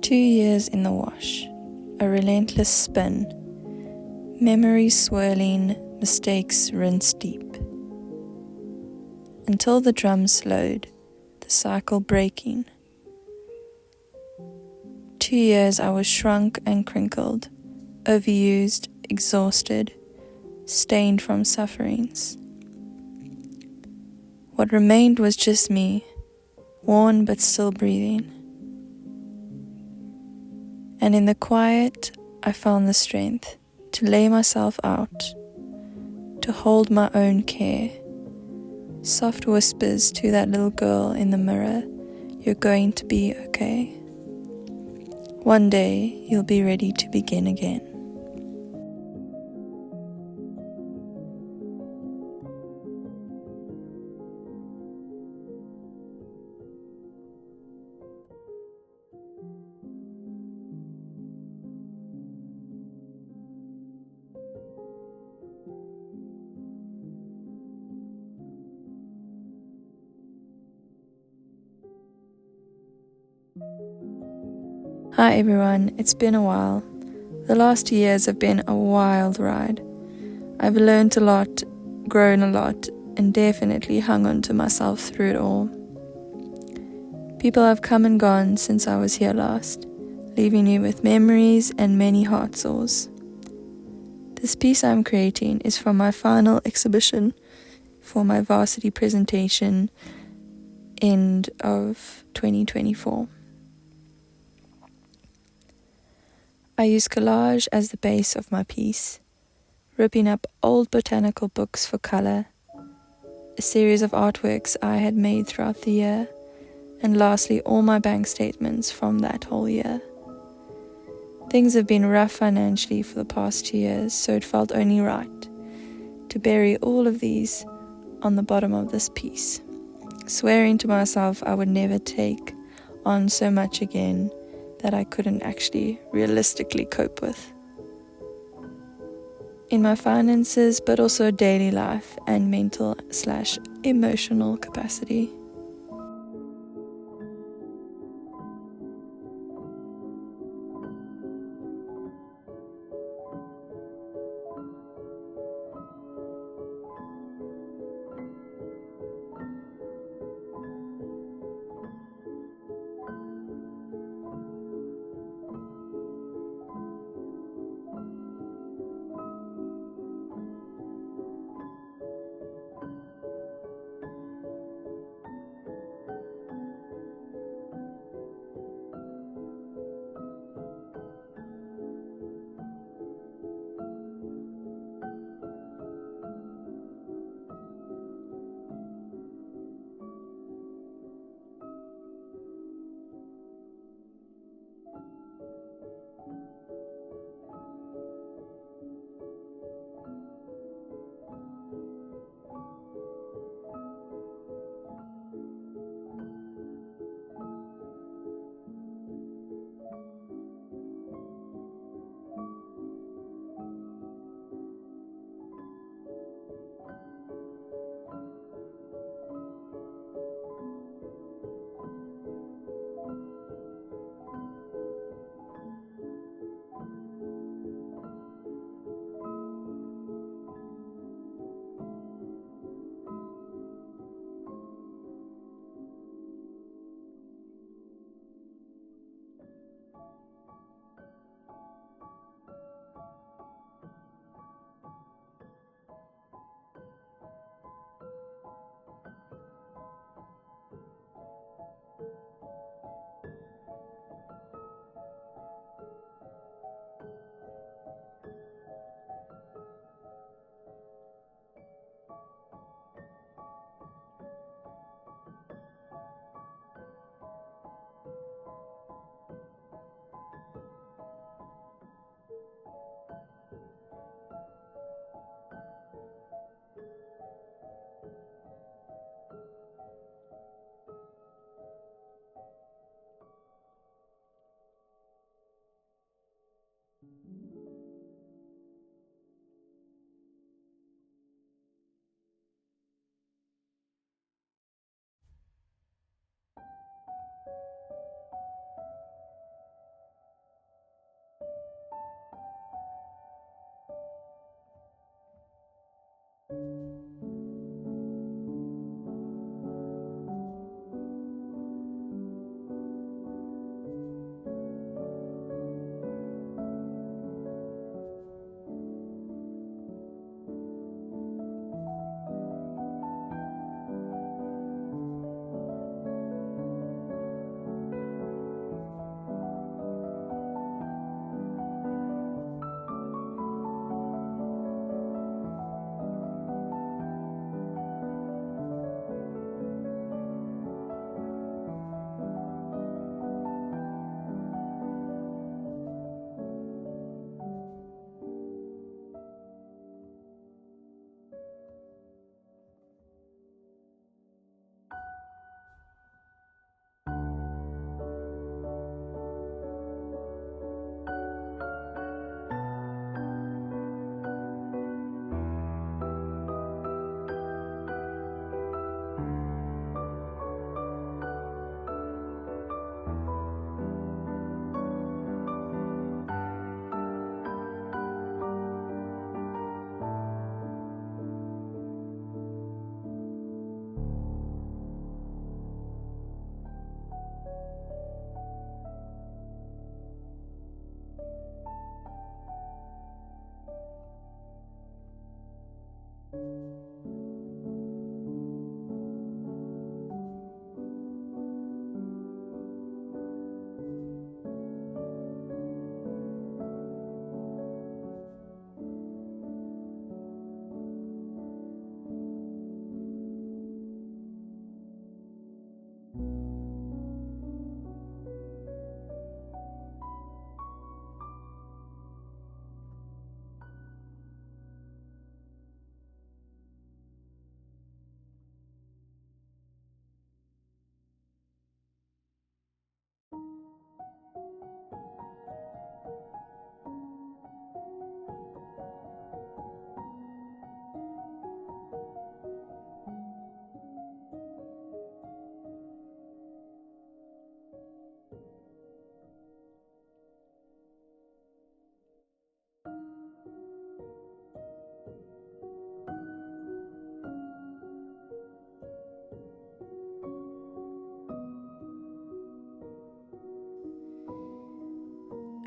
2 years in the wash, a relentless spin, memories swirling, mistakes rinse deep. Until the drum slowed, the cycle breaking. 2 years I was shrunk and crinkled, overused, exhausted, stained from sufferings. What remained was just me, worn but still breathing. And in the quiet, I found the strength to lay myself out, to hold my own care. Soft whispers to that little girl in the mirror, you're going to be okay. One day, you'll be ready to begin again. Hi everyone, it's been a while. The last 2 years have been a wild ride. I've learned a lot, grown a lot, and definitely hung on to myself through it all. People have come and gone since I was here last, leaving you with memories and many heart sores. This piece I'm creating is from my final exhibition for my varsity presentation end of 2024. I use collage as the base of my piece, ripping up old botanical books for colour, a series of artworks I had made throughout the year, and lastly all my bank statements from that whole year. Things have been rough financially for the past 2 years, so it felt only right to bury all of these on the bottom of this piece, swearing to myself I would never take on so much again that I couldn't actually realistically cope with. In my finances, but also daily life and mental/emotional capacity.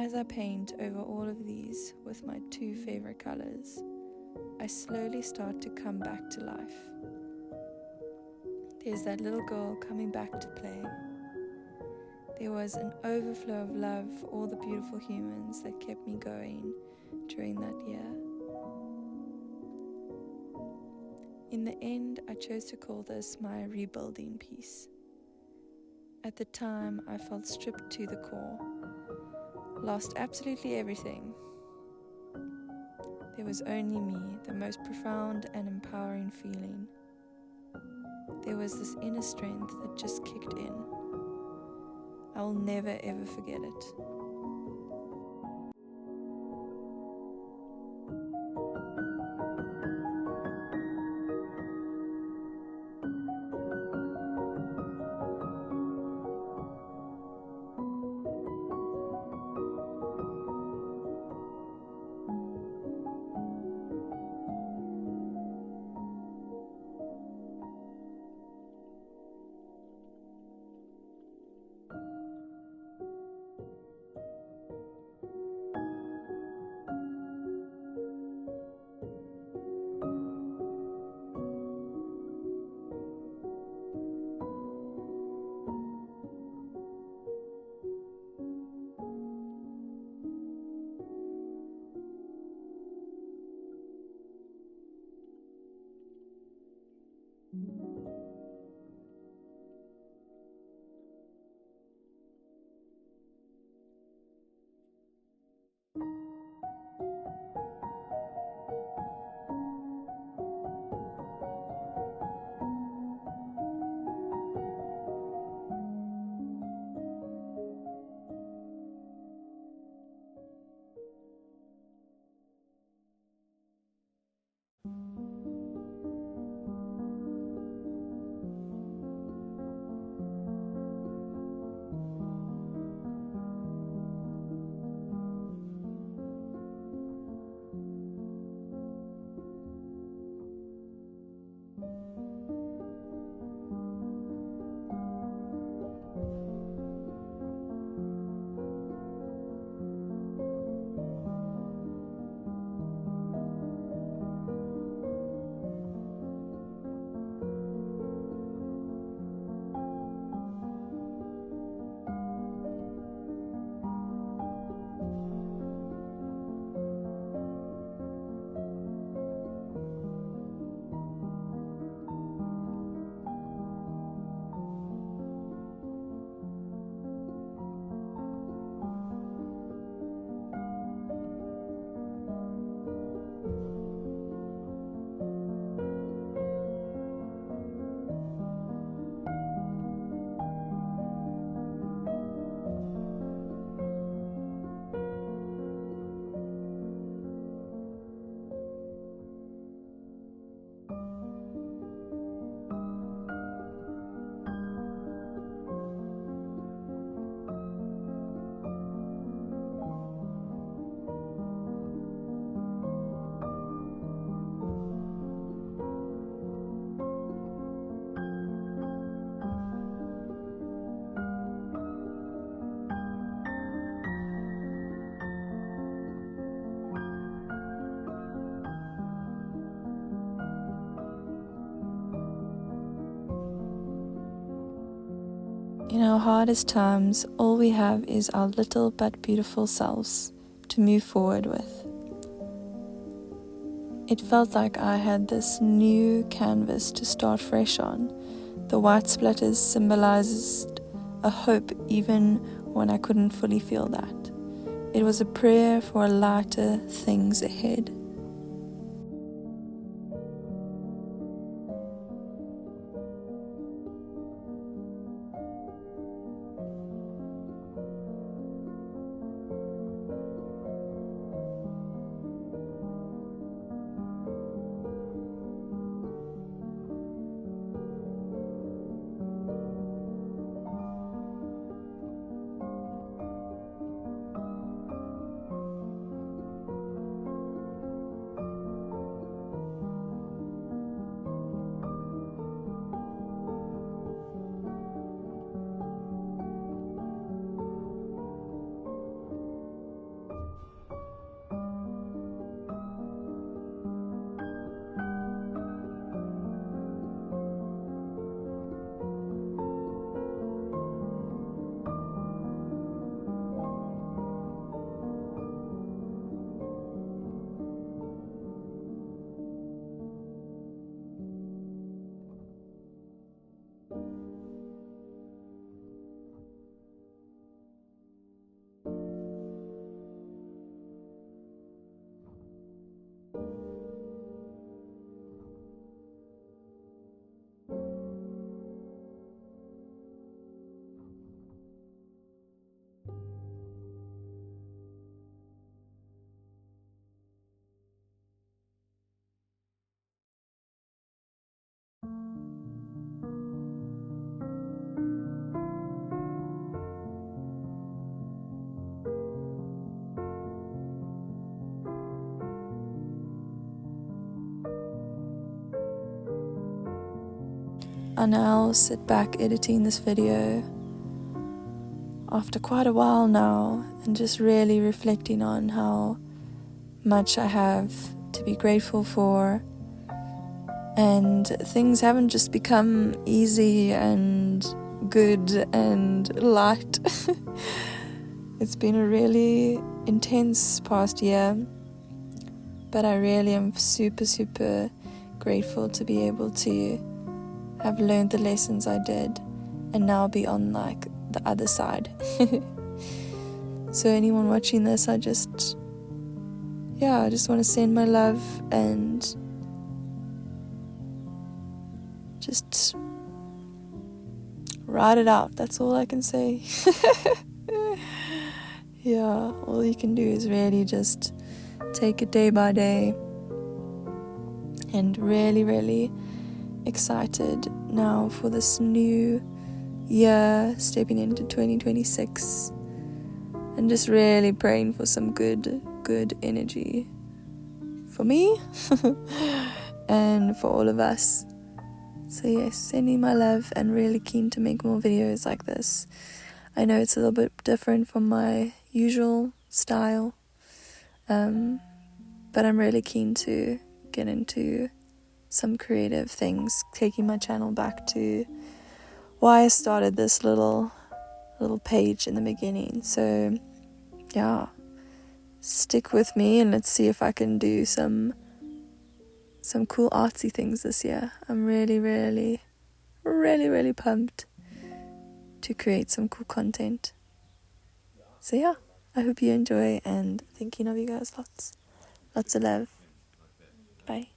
As I paint over all of these with my two favorite colors, I slowly start to come back to life. There's that little girl coming back to play. There was an overflow of love for all the beautiful humans that kept me going during that year. In the end, I chose to call this my rebuilding piece. At the time, I felt stripped to the core, lost absolutely everything. There was only me, the most profound and empowering feeling. There was this inner strength that just kicked in. I will never ever forget it. In our hardest times, all we have is our little but beautiful selves to move forward with. It felt like I had this new canvas to start fresh on. The white splatters symbolized a hope even when I couldn't fully feel that. It was a prayer for lighter things ahead. I now sit back editing this video after quite a while now and just really reflecting on how much I have to be grateful for, and things haven't just become easy and good and light. It's been a really intense past year, but I really am super grateful to be able to have learned the lessons I did and now be on like the other side. So anyone watching this, I just want to send my love and just ride it out. That's all I can say. Yeah, all you can do is really just take it day by day, and really excited now for this new year, stepping into 2026, and just really praying for some good energy for me and for all of us. So yes, sending my love and really keen to make more videos like this. I know it's a little bit different from my usual style, but I'm really keen to get into some creative things, taking my channel back to why I started this little page in the beginning. So yeah, stick with me and let's see if I can do some cool artsy things this year. I'm really pumped to create some cool content. So yeah, I hope you enjoy, and thinking of you guys lots of love. Bye.